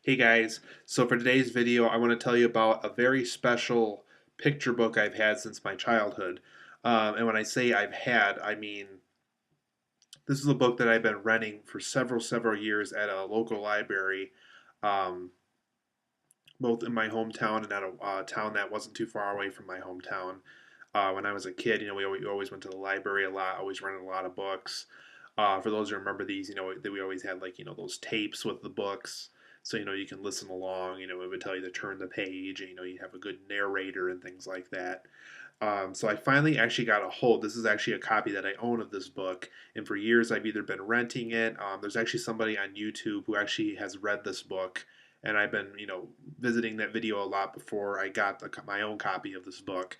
Hey guys, so for today's video, I want to tell you about a very special picture book I've had since my childhood. And when I say I've had, I mean this is a book that I've been renting for several years at a local library, um, both in my hometown and at a town that wasn't too far away from my hometown. When I was a kid, we always went to the library a lot, always rented a lot of books. For those who remember these, that we always had those tapes with the books, so you can listen along. It would tell you to turn the page, and you have a good narrator and things like that. So I finally actually got a hold. This is actually a copy that I own of this book, and for years I've either been renting it. There's actually somebody on YouTube who actually has read this book, and I've been visiting that video a lot before I got my own copy of this book.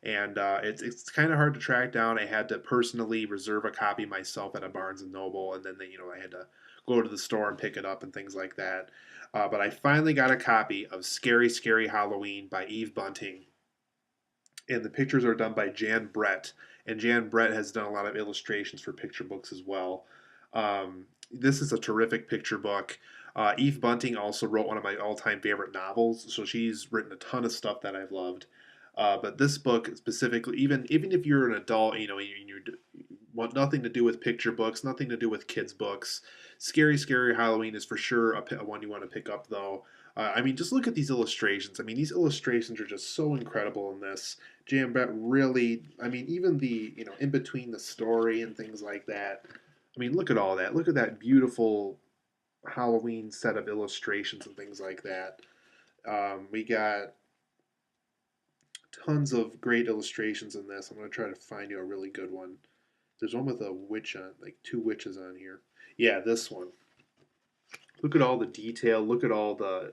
And it's kind of hard to track down. I had to personally reserve a copy myself at a Barnes and Noble, and then I had to go to the store and pick it up and things like that. But I finally got a copy of Scary Scary Halloween by Eve Bunting, and the pictures are done by Jan Brett. And Jan Brett has done a lot of illustrations for picture books as well. This is a terrific picture book. Eve Bunting also wrote one of my all-time favorite novels, so she's written a ton of stuff that I've loved. But this book specifically, even if you're an adult, you want nothing to do with picture books, nothing to do with kids books. Scary Scary Halloween is for sure a one you want to pick up, though. Just look at these illustrations. These illustrations are just so incredible in this. Jan Brett really, even the, in between the story and things like that. Look at all that. Look at that beautiful Halloween set of illustrations and things like that. We got tons of great illustrations in this. I'm going to try to find you a really good one. There's one with a witch on, like two witches on here. Yeah, this one. Look at all the detail. Look at all the,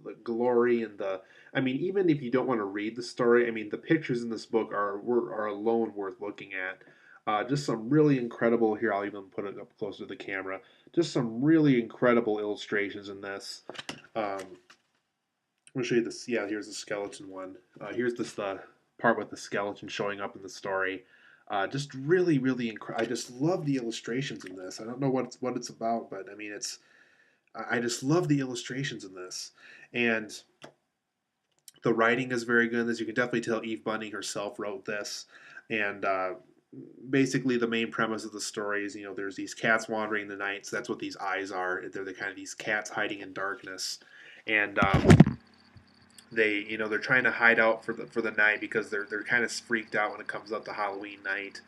the glory and the. Even if you don't want to read the story, the pictures in this book are alone worth looking at. Just some really incredible. Here, I'll even put it up closer to the camera. Just some really incredible illustrations in this. I'm gonna show you this. Yeah, here's the skeleton one. Here's this the part with the skeleton showing up in the story. Just really incredible. I just love the illustrations in this. I don't know what it's about, but it's. I just love the illustrations in this, and the writing is very good. As you can definitely tell, Eve Bunting herself wrote this, and basically the main premise of the story is there's these cats wandering in the night. So that's what these eyes are. They're the kind of these cats hiding in darkness, and they're trying to hide out for the night because they're kind of freaked out when it comes up to Halloween night.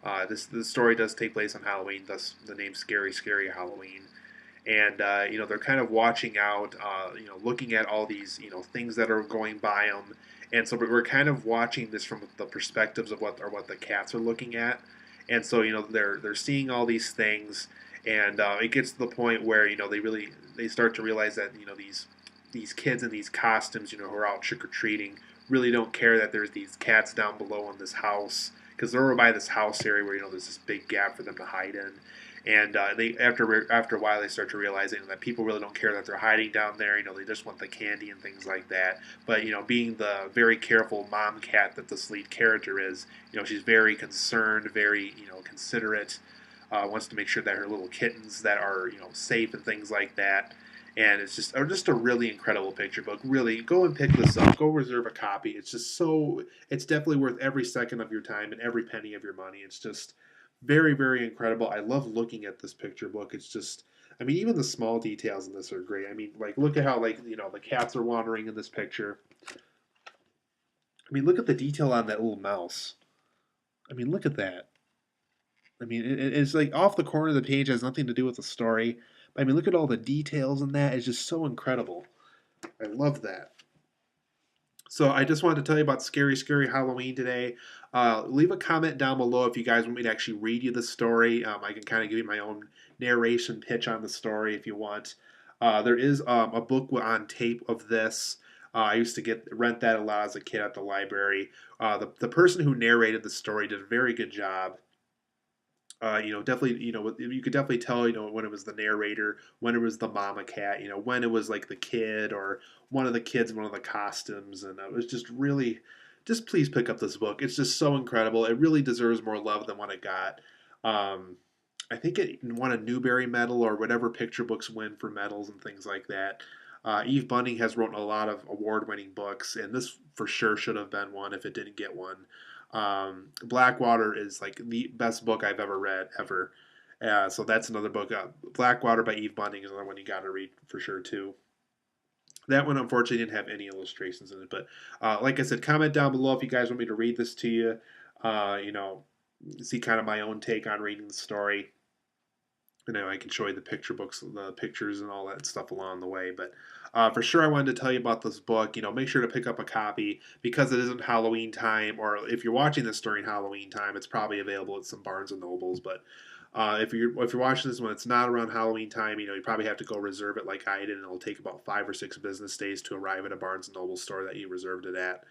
The story does take place on Halloween, thus the name Scary Scary Halloween. And they're kind of watching out, looking at all these things that are going by them, and so we're kind of watching this from the perspectives of what the cats are looking at, and so they're seeing all these things, and it gets to the point where they start to realize that these kids in these costumes, who are out trick or treating, really don't care that there's these cats down below in this house because they're over by this house area where there's this big gap for them to hide in. And they after a while they start to realizing that people really don't care that they're hiding down there. They just want the candy and things like that. But being the very careful mom cat that this lead character is, she's very concerned, very considerate. Wants to make sure that her little kittens that are safe and things like that. And it's just a really incredible picture book. Really, go and pick this up. Go reserve a copy. It's just so. It's definitely worth every second of your time and every penny of your money. It's just very incredible. I love looking at this picture book. It's just. Even the small details in this are great. Look at how the cats are wandering in this picture. Look at the detail on that little mouse. Look at that. It's like off the corner of the page, has nothing to do with the story. Look at all the details in that. It's just so incredible. I love that. So I just wanted to tell you about Scary Scary Halloween today. Leave a comment down below if you guys want me to actually read you the story. I can kind of give you my own narration pitch on the story if you want. There is a book on tape of this. I used to rent that a lot as a kid at the library. The person who narrated the story did a very good job. Definitely, you could definitely tell, when it was the narrator, when it was the mama cat, when it was like the kid or one of the kids in one of the costumes. And it was just really, just please pick up this book. It's just so incredible. It really deserves more love than what it got. I think it won a Newbery medal or whatever picture books win for medals and things like that. Eve Bunting has written a lot of award-winning books, and this for sure should have been one if it didn't get one. Blackwater is like the best book I've ever read ever. So that's another book. Blackwater by Eve Bunting is another one you got to read for sure too. That one unfortunately didn't have any illustrations in it, but like I said, comment down below if you guys want me to read this to you. You know, see kind of my own take on reading the story. You know, I can show you the picture books, the pictures, and all that stuff along the way. But for sure, I wanted to tell you about this book. You know, make sure to pick up a copy because it isn't Halloween time, or if you're watching this during Halloween time, it's probably available at some Barnes and Nobles. But if you're watching this when it's not around Halloween time, you know, you probably have to go reserve it like I did, and it'll take about 5 or 6 business days to arrive at a Barnes and Noble store that you reserved it at.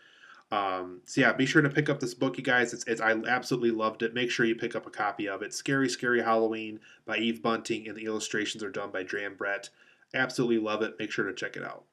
So yeah, be sure to pick up this book, you guys. I absolutely loved it. Make sure you pick up a copy of it. Scary, Scary Halloween by Eve Bunting, and the illustrations are done by Dram Brett. Absolutely love it. Make sure to check it out.